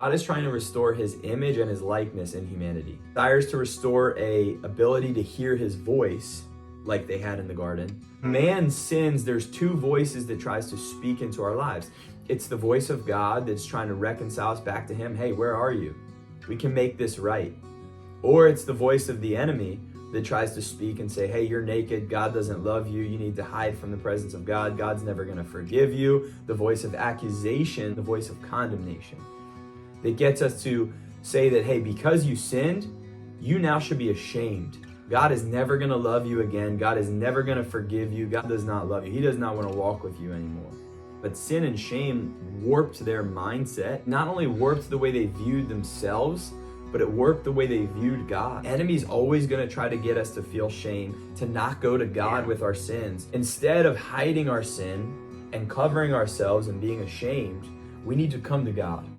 God is trying to restore his image and his likeness in humanity. He desires to restore a ability to hear his voice like they had in the garden. Man sins, there's two voices that tries to speak into our lives. It's the voice of God that's trying to reconcile us back to him. Hey, where are you? We can make this right. Or it's the voice of the enemy that tries to speak and say, hey, you're naked. God doesn't love you. You need to hide from the presence of God. God's never going to forgive you. The voice of accusation, the voice of condemnation that gets us to say that, hey, because you sinned, you now should be ashamed. God is never going to love you again. God is never going to forgive you. God does not love you. He does not want to walk with you anymore. But sin and shame warped their mindset, not only warped the way they viewed themselves, but it warped the way they viewed God. Enemy's always going to try to get us to feel shame, to not go to God with our sins. Instead of hiding our sin and covering ourselves and being ashamed, we need to come to God.